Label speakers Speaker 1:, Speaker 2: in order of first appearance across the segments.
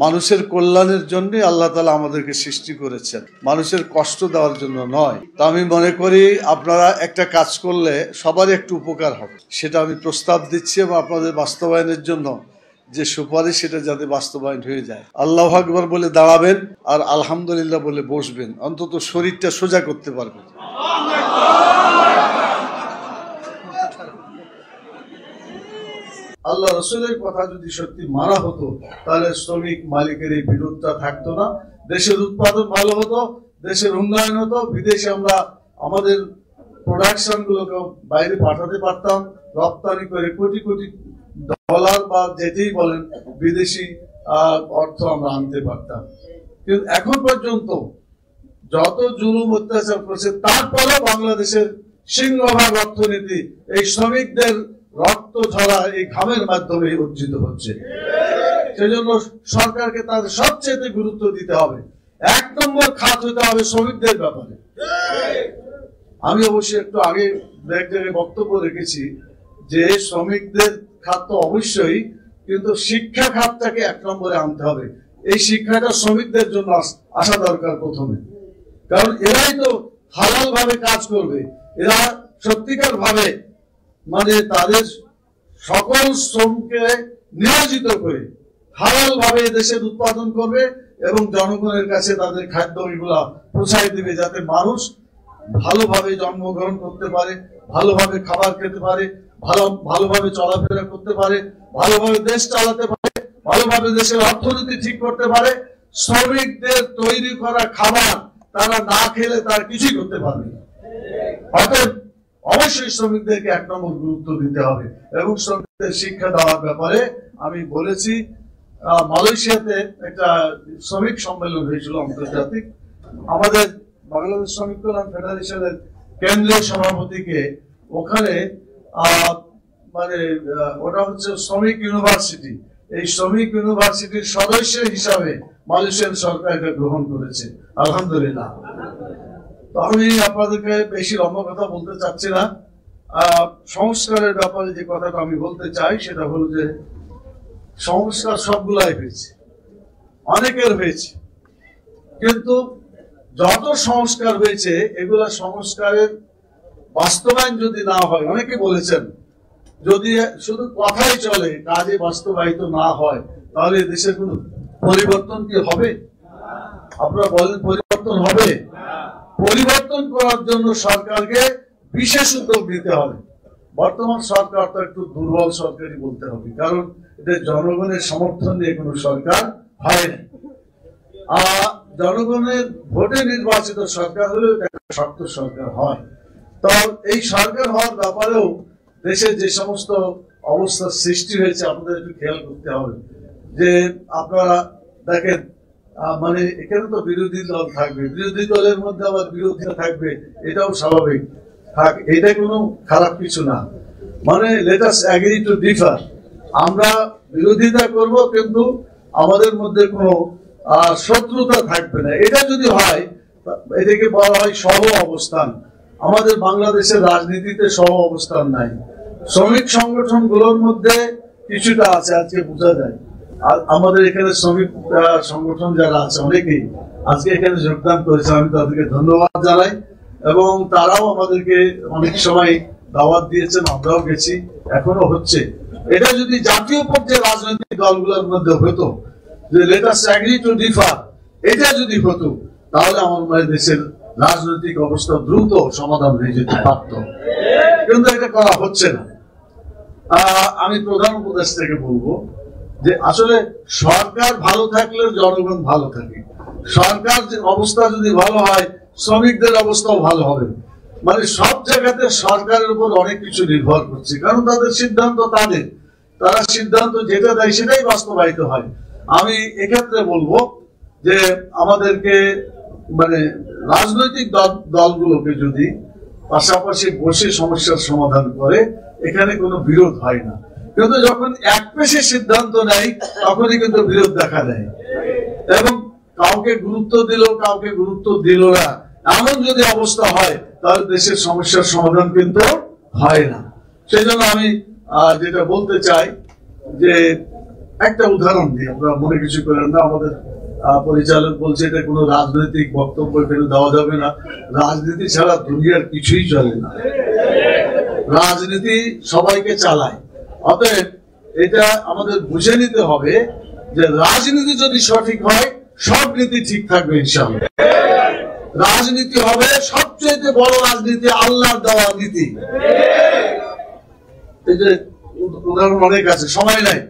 Speaker 1: মানুষের কল্যাণের জন্য আল্লাহ তাআলা আমাদেরকে সৃষ্টি করেছেন, মানুষের কষ্ট দেওয়ার জন্য নয়। তো আমি মনে করি আপনারা একটা কাজ করলে সবারই একটু উপকার হবে, সেটা আমি প্রস্তাব দিচ্ছি এবং আপনাদের বাস্তবায়নের জন্য যে সুপারিশ সেটা যাতে বাস্তবায়ন হয়ে যায়। আল্লাহু আকবার বলে দাঁড়াবেন আর আলহামদুলিল্লাহ বলে বসবেন, অন্তত শরীরটা সোজা করতে পারবেন। আল্লাহ রসুলের কথা যদি সত্যি মানা হতো তাহলে শ্রমিক মালিকের এই বিরোধটা থাকতো না, দেশের উৎপাদন ভালো হতো, দেশের উন্নয়ন হতো, বিদেশে আমরা আমাদের প্রোডাকশন গুলোকে বাইরে পাঠাতে পারতাম, রপ্তানি করে কোটি কোটি ডলার বা যেটাই বলেন বিদেশি অর্থ আমরা আনতে পারতাম। কিন্তু এখন পর্যন্ত যত জুলুম অত্যাচার করছে তারপরেও বাংলাদেশের সিংহভাগ অর্থনীতি এই শ্রমিকদের রক্ত ঝরা এই ঘামের মাধ্যমে অর্জিত হচ্ছে। সেজন্য সরকারকে তাদের সবচেয়ে গুরুত্ব দিতে হবে, 1 নম্বর খাত হতে হবে শ্রমিকদের ব্যাপারে। আমি অবশ্যই একটু আগে এক জায়গায় বক্তব্য রেখেছি যে শ্রমিকদের খাত তো অবশ্যই, কিন্তু শিক্ষা খাতটাকে 1 নম্বরে আনতে হবে। এই শিক্ষাটা শ্রমিকদের জন্য আসা দরকার প্রথমে, কারণ এরাই তো হালাল ভাবে কাজ করবে, এরা সত্যিকার ভাবে মানে তাদের সকল শ্রমকে নিয়োজিত করে হালাল ভাবে দেশের উৎপাদন করবে এবং জনগণের কাছে তাদের খাদ্য এগুলা পৌঁছায় দিবে, যাতে মানুষ ভালোভাবে জন্মগ্রহণ করতে পারে, ভালোভাবে খাবার খেতে পারে, ভালোভাবে চলাফেরা করতে পারে, ভালোভাবে দেশ চালাতে পারে, ভালোভাবে দেশের অর্থনীতি ঠিক করতে পারে। শ্রমিকদের তৈরি করা খাবার তারা না খেলে তার কিছুই করতে পারবে না। অতএব অবশ্যই শ্রমিকদেরকে 1 নম্বর গুরুত্ব দিতে হবে এবং শ্রমিকদের শিক্ষা দেওয়ার ব্যাপারে আমি বলেছি। মালয়েশিয়াতে একটা শ্রমিক সম্মেলন হয়েছিল আন্তর্জাতিক, আমাদের বাংলাদেশ শ্রমিক কল্যাণ ফেডারেশনের কেন্দ্রীয় সভাপতিকে ওখানে মানে ওটা হচ্ছে শ্রমিক ইউনিভার্সিটি, এই শ্রমিক ইউনিভার্সিটির সদস্য হিসাবে মালয়েশিয়ান সরকার এটা গ্রহণ করেছে, আলহামদুলিল্লাহ। তো আমি আপনাদেরকে বেশি লম্বা কথা বলতে চাচ্ছি না। সংস্কারের ব্যাপারে যে কথাটা আমি বলতে চাই সেটা হলো যে সংস্কার সবগুলাই হয়েছে, অনেকের হয়েছে, কিন্তু যত সংস্কার হয়েছে এগুলা সংস্কারের বাস্তবায়ন যদি না হয়, অনেকে বলেছেন যদি শুধু কথাই চলে কাজে বাস্তবায়িত না হয় তাহলে দেশের কোনো পরিবর্তন কি হবে? আপনারা বলেন পরিবর্তন হবে? পরিবর্তন করার জন্য সরকারকে বিশেষ উদ্যোগ নিতে হবে। বর্তমান সরকার তো একটু দুর্বল সরকারই বলতে হবে, কারণ এটা জনগণের সমর্থন নিয়ে কোনো সরকার হয় না। জনগণের ভোটে নির্বাচিত সরকার হলেও একটা শক্ত সরকার হয়। তো এই সরকার হওয়ার ব্যাপারেও দেশে যে সমস্ত অবস্থার সৃষ্টি হয়েছে আপনাদের একটু খেয়াল করতে হবে। যে আপনারা দেখেন মানে এখানে তো বিরোধী দল থাকবে, বিরোধী দলের মধ্যে আবার বিরোধীরা থাকবে, এটাও স্বাভাবিক থাক, এটা কোনো খারাপ কিছু না। মানে let us agree to differ, আমরা বিরোধিতা করব কিন্তু আমাদের মধ্যে কোনো শত্রুতা থাকবে না। এটা যদি হয় এটাকে বলা হয় সহ অবস্থান। আমাদের বাংলাদেশের রাজনীতিতে সহ অবস্থান নাই। শ্রমিক সংগঠনগুলোর মধ্যে কিছুটা আছে, আজকে বোঝা যায়। আর আমাদের এখানে শ্রমিক সংগঠন যারা আছে অনেকেই আজকে এখানে যোগদান করেছে, আমি তাদেরকে ধন্যবাদ জানাই এবং তারাও আমাদেরকে অনেক সময় দাওয়াত দিয়েছেন, আমরাও গেছি, এখনো হচ্ছে। এটা যদি জাতীয় পর্যায়ে রাজনৈতিক দলগুলোর মধ্যে হতো যে let us agree to differ, এটা যদি হতো তাহলে আমার মনে হয় দেশের রাজনৈতিক অবস্থা দ্রুত সমাধান হয়ে যেতে পারত, কিন্তু এটা করা হচ্ছে না। আমি প্রধান উপদেষ্টাকে বলবো যে আসলে সরকার ভালো থাকলে জনগণ ভালো থাকে, সরকার অবস্থা যদি ভালো হয় শ্রমিকদের অবস্থাও ভালো হবে। মানে সব জায়গাতে সরকারের উপর অনেক কিছু নির্ভর করছে, কারণ তাদের সিদ্ধান্ত তারা সিদ্ধান্ত যেটা দেয় সেটাই বাস্তবায়িত হয়। আমি এক্ষেত্রে বলবো যে আমাদেরকে মানে রাজনৈতিক দলগুলোকে যদি পাশাপাশি বসে সমস্যার সমাধান করে, এখানে কোনো বিরোধ হয় না। কিন্তু যখন এক পেশে সিদ্ধান্ত নেয় তখনই কিন্তু বিরোধ দেখা দেয় এবং কাউকে গুরুত্ব দিল কাউকে গুরুত্ব দিল না, এমন যদি অবস্থা হয় তাহলে দেশের সমস্যার সমাধান কিন্তু হয় না। সেই জন্য আমি যেটা বলতে চাই যে একটা উদাহরণ দিই, আমরা মনে কিছু করেন না। আমাদের পরিচালক বলছে এটা কোনো রাজনৈতিক বক্তব্য এখানে দেওয়া যাবে না। রাজনীতি ছাড়া দুনিয়ার কিছুই চলে না। রাজনীতি সবাইকে চালায়। অতএব এটা আমাদের বুঝে নিতে হবে যে রাজনীতি যদি সঠিক হয় সব নীতি ঠিক থাকবে ইনশাআল্লাহ। রাজনীতি হবে সবচেয়ে বড় রাজনীতি আল্লাহর দেওয়া নীতি। এই যে উদাহরণ অনেক আছে, সময় নাই।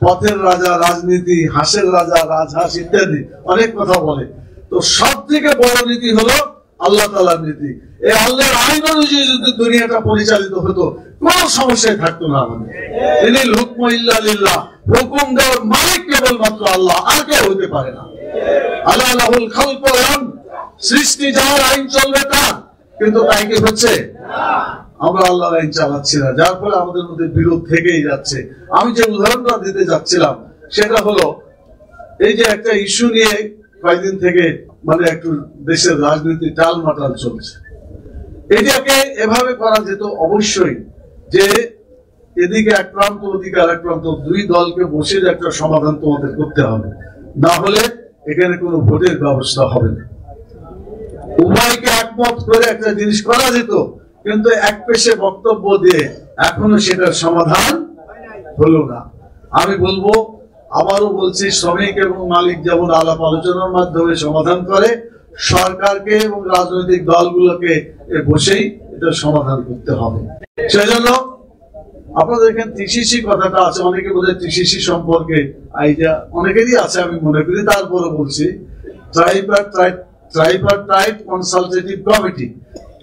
Speaker 1: পথের রাজা রাজনীতি, হাঁসের রাজা রাজহাঁস ইত্যাদি অনেক কথা বলে। তো সব থেকে বড় নীতি হলো আল্লাহ তাআলার নীতি। এই আল্লাহর আইন অনুযায়ী যদি দুনিয়াটা পরিচালিত হতো কোন সমস্যায় থাকতো না আমাদের। ইনিল হুকমু ইল্লা লিল্লাহ, হুকুম দেওয়ার মালিক কেবলমাত্র আল্লাহ, আর কেউ হতে পারে না। আলা লাহুল খালকু ওয়াল আমর, সৃষ্টি যার, আইন চলবে তার। কিন্তু তাই কি হচ্ছে? আমরা আল্লাহর আইন চালাচ্ছি না, যার ফলে আমাদের মধ্যে বিরোধ থেকেই যাচ্ছে। আমি যে উদাহরণটা দিতে যাচ্ছিলাম সেটা হলো এই যে একটা ইস্যু নিয়ে কয়েকদিন থেকে মানে একটু দেশের রাজনীতি টালমাটাল চলছে। এটাকে এভাবে করা যেত অবশ্যই যে এদিকে এক প্রান্ত ওদিকে আর এক প্রান্ত, দুই দলকে বসে একটা সমাধান তোমাদের করতে হবে, না হলে এখানে কোনো ভোটের ব্যবস্থা হবে না। উভয়কে একমত করে একটা জিনিস করা যেত, কিন্তু এক পেশে বক্তব্য দিয়ে এখনো সেটার সমাধান হলো না। আমি বলবো, আবারও বলছি, শ্রমিক এবং মালিক যেমন আলাপ আলোচনার মাধ্যমে সমাধান করে, সরকারকে এবং রাজনৈতিক দলগুলোকে বসেই এটা সমাধান করতে হবে। সেজন্য আপনাদের এখানে টিসিসি কথাটা আছে, অনেকে বোধহয় টিসিসি সম্পর্কে আইডিয়া অনেকেরই আছে, আমি মনে করি। তারপরে বলছি, ট্রাইপারটাইট কনসালটেটিভ কমিটি,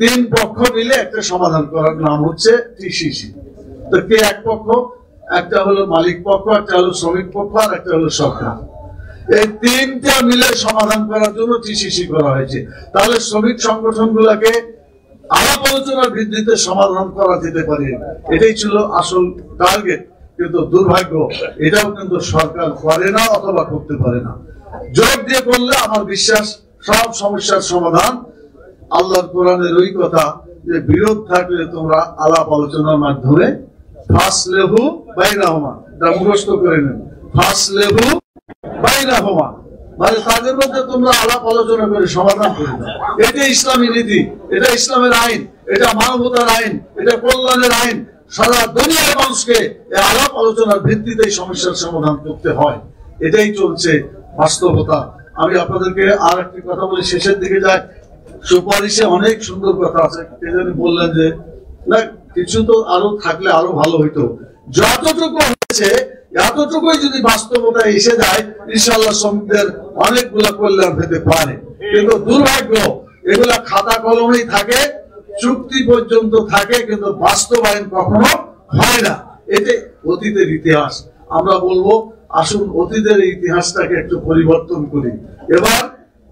Speaker 1: তিন পক্ষ মিলে একটা সমাধান করার নাম হচ্ছে টিসিসি। তো কে এক পক্ষ? একটা হলো মালিক পক্ষ, একটা হলো শ্রমিক পক্ষ, আর একটা হলো সরকার। এই তিনটা মিলে সমাধান করার জন্য টিসিসি করা হয়েছে। তাহলে শ্রমিক সংগঠনগুলোকে আলাপ আলোচনার ভিত্তিতে সমাধান করা যেতে পারে, এটাই ছিল আসল টার্গেট। কিন্তু দুর্ভাগ্য, এটাও কিন্তু সরকার করে না অথবা করতে পারে না। জোর দিয়ে করলে আমার বিশ্বাস সব সমস্যার সমাধান। আল্লাহর কোরআনের ওই কথা যে বিরোধ থাকলে তোমরা আলাপ আলোচনার মাধ্যমে ফাসলেহু বাইনাহুমা, এটা মুখস্থ করে নেন, ফাসলেহু বাইনাহুমা, মানে তাদের মধ্যে তোমরা আলাপ আলোচনা করে সমাধান করে দাও। এটা ইসলামী নীতি, এটা ইসলামের আইন, এটা মানবতার আইন, এটা কল্যাণের আইন। সারা দুনিয়ার মানুষকে এই আলাপ আলোচনার ভিত্তিতে সমস্যার সমাধান করতে হয়। এটাই চলছে বাস্তবতা। আমি আপনাদেরকে আর একটি কথা বলি, শেষের দিকে যায়। সুপারিশে অনেক সুন্দর কথা আছে। কে জানি বললেন যে না, কিছু তো আরো থাকলে আরো ভালো হইতো। যতটুকু হয়েছে এতটুকুই যদি বাস্তবতা এসে যায়, ইনশাআল্লাহ শ্রমিকদের অনেকগুলা কল্যাণ পেতে পারে। কিন্তু দুর্ভাগ্য, এগুলা খাতা কলমেই থাকে, চুক্তি পর্যন্ত থাকে, কিন্তু বাস্তবায়ন কখনো হয় না। এতে অতীতের ইতিহাস। আমরা বলবো, আসুন অতীতের ইতিহাসটাকে একটু পরিবর্তন করি। এবার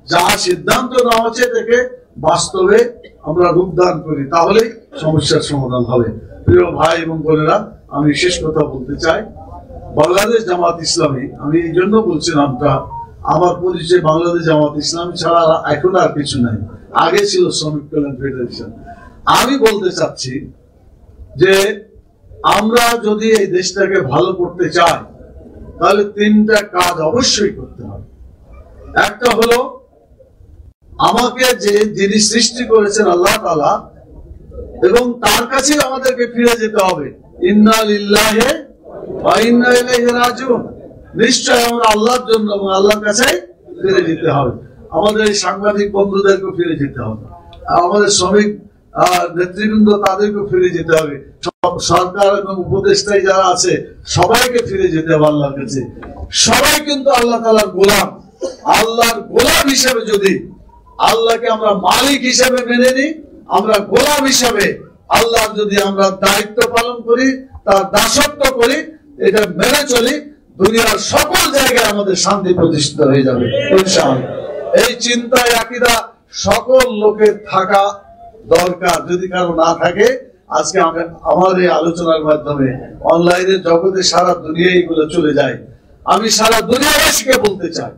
Speaker 1: যা সিদ্ধান্ত নেওয়া হচ্ছে থেকে বাস্তবে আমরা রূপদান করি, তাহলেই সমস্যার সমাধান হবে। প্রিয় ভাই এবং বোনেরা, আমি শেষ কথা বলতে চাই, বাংলাদেশ জামাত ইসলামী, আমি এই জন্য বলছি নামটা, আমার পরিচয় বাংলাদেশ জামাত ইসলামী ছাড়া এখন আর কিছু নাই। আগে ছিল শ্রমিক কল্যাণ ফেডারেশন। আমি বলতে চাচ্ছি যে আমরা যদি এই দেশটাকে ভালো করতে চাই, তাহলে তিনটা কাজ অবশ্যই করতে হবে। একটা হলো, আমাকে যে যিনি সৃষ্টি করেছেন আল্লাহ তাআলা, এবং তার কাছে আমাদেরকে ফিরে যেতে হবে। ইন্না লিল্লাহি ওয়া ইন্না ইলাইহি রাজিউন, নিশ্চয় আমরা আল্লাহর জন্য এবং আল্লাহর কাছে ফিরে যেতে হবে। আমাদের এই সাংবাদিক বন্ধুদেরকে ফিরে যেতে হবে, আমাদের শ্রমিক নেতৃবৃন্দ তাদেরকে ফিরে যেতে হবে, সরকার এবং উপদেষ্টায় যারা আছে সবাইকে ফিরে যেতে হবে আল্লাহর কাছে। সবাই কিন্তু আল্লাহ তাআলার গোলাম। আল্লাহর গোলাম হিসেবে যদি আল্লাহকে আমরা মালিক হিসেবে মেনে নিই, আমরা গোলাম হিসেবে আল্লাহর যদি আমরা দায়িত্ব পালন করি, তার দাসত্ব করি, এটা মেনে চলি, দুনিয়ার সকল জায়গায় আমাদের শান্তি প্রতিষ্ঠিত হয়ে যাবে ইনশাআল্লাহ। এই চিন্তায় আকীদা সকল লোকের থাকা দরকার। যদি কারো না থাকে, আজকে আমার এই আলোচনার মাধ্যমে অনলাইনের জগতে সারা দুনিয়ায় এগুলো চলে যায়। আমি সারা দুনিয়াবাসীকে বলতে চাই,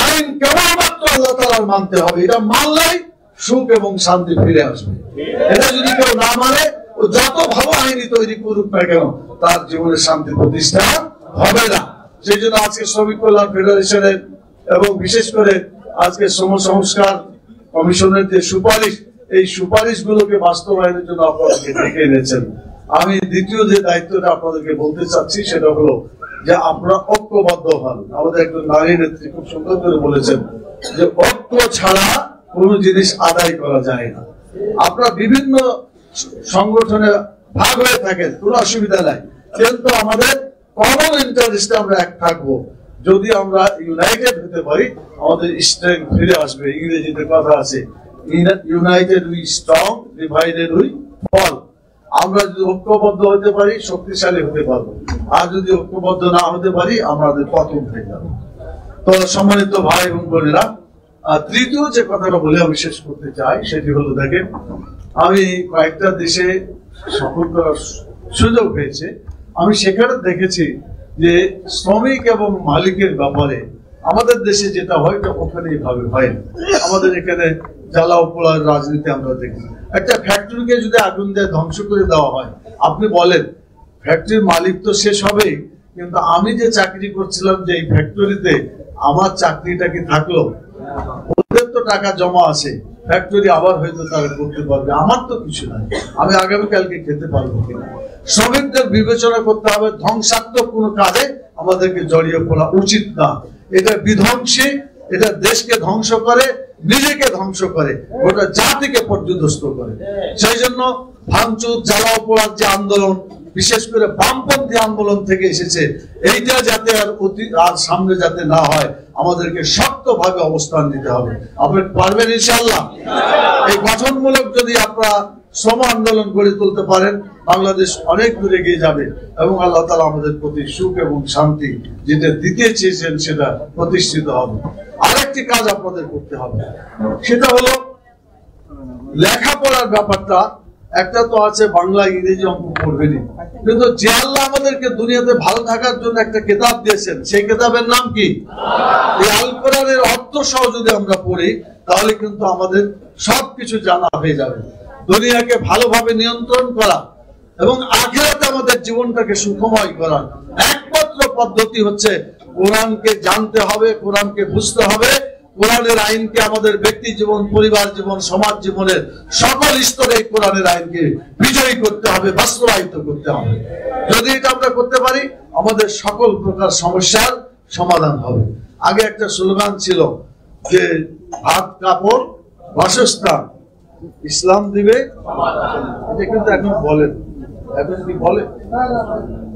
Speaker 1: আইন কেবলমাত্র আল্লাহ তাআলার মানতে হবে। এটা মানলেই সুখ এবং শান্তি ফিরে আসবে। এটা যদি কেউ না মানে, ও যত ভালো আইনি তৈরি করুক না কেন, তার জীবনে শান্তি প্রতিষ্ঠা হবে না। সেই জন্য আজকে শ্রমিক কল্যাণ ফেডারেশনের এবং বিশেষ করে আজকে শ্রম সংস্কার কমিশনের যে সুপারিশ, এই সুপারিশগুলোকে বাস্তবায়নের জন্য আপনাদেরকে ডেকে এনেছেন। আমি দ্বিতীয় যে দায়িত্বটা আপনাদেরকে বলতে চাচ্ছি সেটা হলো যে আপনারা ঐক্যবদ্ধ হন। আমাদের একজন নারী নেত্রী খুব সুন্দর করে বলেছেন যে ঐক্য ছাড়া কোন জিনিস আদায় করা যায় না। আপনারা বিভিন্ন সংগঠনে ভাগ হয়ে থাকেন, কোনো অসুবিধা নাই, কিন্তু আমাদের কমন ইন্টারেস্টে আমরা এক থাকবো। যদি আমরা ইউনাইটেড হতে পারি আমাদের স্ট্রেংথ ফিরে আসবে। ইংরেজিতে কথা আছে, united we strong, divided we fall. আমরা যদি ঐক্যবদ্ধ হতে পারি শক্তিশালী হতে পারবো, আর যদি ঐক্যবদ্ধ না হতে পারি আমাদের পতন হয়ে যাবে। তো সম্মানিত ভাই এবং বোনেরা, তৃতীয় যে কথাটা বলে আমি শেষ করতে চাই সেটি হলো, দেখেন আমি কয়েকটা দেশে সফর করার সুযোগ হয়েছে। আমি সেখানে দেখেছি যে শ্রমিক এবং মালিকের ব্যাপারে আমাদের দেশে যেটা হয় ওখানে এইভাবে হয় না। আমাদের এখানে জ্বালাও পোড়ার রাজনীতি আমরা দেখি। একটা ফ্যাক্টরিকে যদি আগুন দিয়ে ধ্বংস করে দেওয়া হয়, আপনি বলেন ফ্যাক্টরির মালিক তো শেষ হবেই, কিন্তু আমি যে চাকরি করছিলাম যে এই ফ্যাক্টরিতে আমার চাকরিটা কি থাকলো? ওদের তো টাকা জমা আছে, ফ্যাক্টরি আবার হয়তো তারা করতে পারবে, আমার তো কিছু নাই, আমি আগামীকালকে খেতে পারবো কিনা। শ্রমিকদের বিবেচনা করতে হবে, ধ্বংসাত্মক কোনো কাজে আমাদেরকে জড়িয়ে পড়া উচিত না। এটা বিধ্বংসী, এটা দেশকে ধ্বংস করে, নিজেকে ধ্বংস করে, গোটা জাতিকে পর্যদস্ত করে। সেই জন্য ভাঙচুর জ্বালাও পোড়ার যে আন্দোলন, বিশেষ করে বামপন্থী আন্দোলন থেকে এসেছে, এইটা যাতে আর সামনে যাতে না হয় আমাদেরকে শক্তভাবে অবস্থান নিতে হবে। আপনি পারবেন ইনশাআল্লাহ? এই গঠনমূলক যদি আপনারা শ্রম আন্দোলন গড়ে তুলতে পারেন, বাংলাদেশ অনেক দূরে এগিয়ে যাবে এবং আল্লাহ তাআলা আমাদের প্রতি সুখ এবং শান্তি যেটা দিতে চেয়েছেন সেটা প্রতিষ্ঠিত হবে। আরেকটি কাজ আপনাদের করতে হবে, সেটা হলো লেখাপড়ার ব্যাপারটা। একটা তো আছে বাংলা, ইংরেজি, অঙ্ক পড়বেনি, কিন্তু যে আল্লাহ আমাদেরকে দুনিয়াতে ভালো থাকার জন্য একটা কিতাব দিয়েছেন, সেই কিতাবের নাম কি? এই আল কোরআনের অর্থ সহ যদি আমরা পড়ি তাহলে কিন্তু আমাদের সবকিছু জানা হয়ে যাবে। দুনিয়াকে ভালোভাবে নিয়ন্ত্রণ করা এবং আখিরাতে আমাদের জীবনটাকে সুখময় করা একমাত্র পদ্ধতি হচ্ছে কোরআনকে জানতে হবে, কোরআনকে বুঝতে হবে, কোরআনের আইনকে আমাদের ব্যক্তি জীবন, পরিবার জীবন, সমাজ জীবনের সকল স্তরে কোরআনের আইনকে বিজয়ী করতে হবে, বাস্তবায়িত করতে হবে। যদি এটা আমরা করতে পারি আমাদের সকল প্রকার সমস্যার সমাধান হবে। আগে একটা স্লোগান ছিল যে ভাত কাপড় বাসস্থান ইসলাম দিবে, এটা কিন্তু এখন বলেন, এখন কি বলে?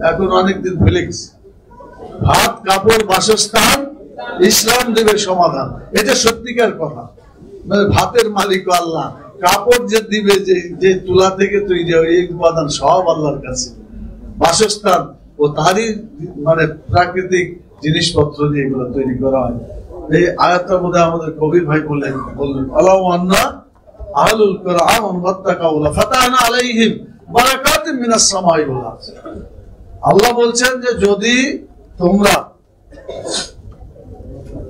Speaker 1: এখন অনেকদিন ভুলে গেছে। ভাত কাপড় বাসস্থান ইসলাম দেবে সমাধান, এটা সত্যিকার কথা। মানে ভাতের মালিক আল্লাহ, কাপড় যে দিবে, যে তুলা থেকে তৈরি হয় এই উপাদান সব আল্লাহর কাছে, বাসস্থান ও তারই মানে প্রাকৃতিক জিনিসপত্র দিয়ে এগুলো তৈরি করা হয়। এই আয়াতটার মধ্যে আমাদের কবির ভাই বললেন আল্লাহু আন্না আহলুল কুরআন ওয়াত্তাকাউলা ফাতাহনা আলাইহিম বারাকাতিন মিনাস সামাই ওয়াল আরদ। আল্লাহ বলছেন যে যদি তোমরা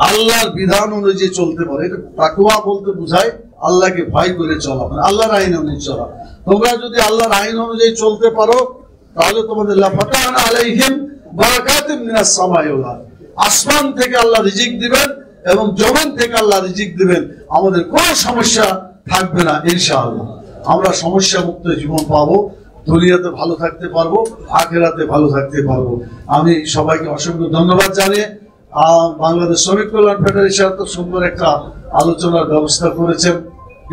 Speaker 1: আল্লাহর বিধান অনুযায়ী চলতে পারো, এটা তাকওয়া বলতে বোঝায় আল্লাহকে ভয় করে চলা, মানে আল্লাহর আইন অনুযায়ী চলা। তোমরা যদি আল্লাহর আইন অনুযায়ী চলতে পারো তাহলে তোমাদের লাফাতানা আলাইহিম বারাকাতিন মিনাস সামাই ওয়াল আরদ, আসমান থেকে আল্লাহ রিজিক দিবেন এবং জমিন থেকে আল্লাহ রিজিক দিবেন, আমাদের কোনো সমস্যা থাকবে না ইনশাআল্লাহ। আমরা সমস্যা মুক্ত জীবন পাবো, দুনিয়াতে ভালো থাকতে পারবো, আখিরাতে ভালো থাকতে পারবো। আমি সবাইকে অসংখ্য ধন্যবাদ জানিয়ে বাংলাদেশ শ্রমিক কল্যাণ ফেডারেশন তো সুন্দর একটা আলোচনার ব্যবস্থা করেছেন,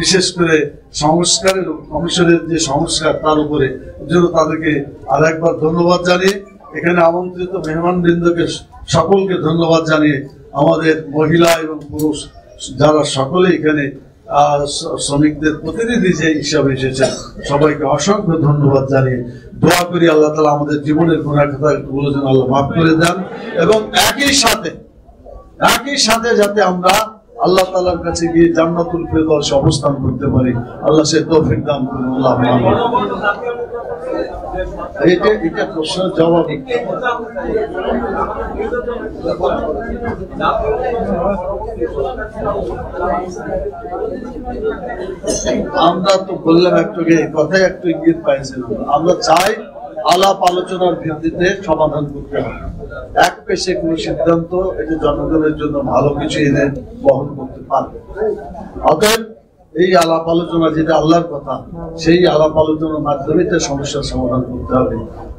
Speaker 1: বিশেষ করে সংস্কারের কমিশনের যে সংস্কার তার উপরে জন্য তাদেরকে আর একবার ধন্যবাদ জানিয়ে, এখানে আমন্ত্রিত মেহমান বৃন্দকে সকলকে ধন্যবাদ জানিয়ে, আমাদের মহিলা এবং পুরুষ যারা সকলে এখানে শ্রমিকদের প্রতিনিধি যে হিসাবে এসেছেন সবাইকে অসংখ্য ধন্যবাদ জানিয়ে দোয়া করি আল্লাহ তাআলা আমাদের জীবনের গুনাহ খাতাগুলো যেন আল্লাহ মাফ করে দেন এবং একই সাথে যাতে আমরা আল্লাহ তাআলার কাছে গিয়ে জান্নাতুল ফেরদাউসে অবস্থান করতে পারি, আল্লাহ সে তৌফিক দান করুন। আল্লাহুম্মা আমিন। এটা প্রশ্নের জবাব আমরা তো বললাম একটু কথায় একটু ইঙ্গিত পাইছিলাম। আমরা চাই আলাপ আলোচনার ভিত্তিতে সমাধান করতে হবে। এক পেশে কোনো সিদ্ধান্ত এটা জনগণের জন্য ভালো কিছু এনে বহন করতে পারবে। অতএব এই আলাপ আলোচনা যেটা আল্লাহর কথা, সেই আলাপ আলোচনার মাধ্যমে তার সমস্যার সমাধান করতে হবে।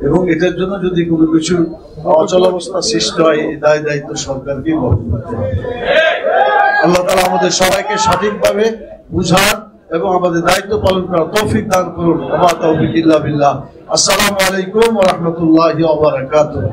Speaker 1: এবং এটার জন্য যদি কোনো কিছু অচলাবস্থা সৃষ্টি হয়, এই দায় দায়িত্ব সরকারকে বহন করতে হবে। আল্লাহ তাআলা আমাদের সবাইকে সঠিকভাবে বুঝার এবং আমাদের দায়িত্ব পালন করার তৌফিক দান করুন। ওয়া মা তাওফীক ইল্লা বিল্লাহ। আসসালামু আলাইকুম ওয়া রাহমাতুল্লাহি ওয়া বারাকাতুহু।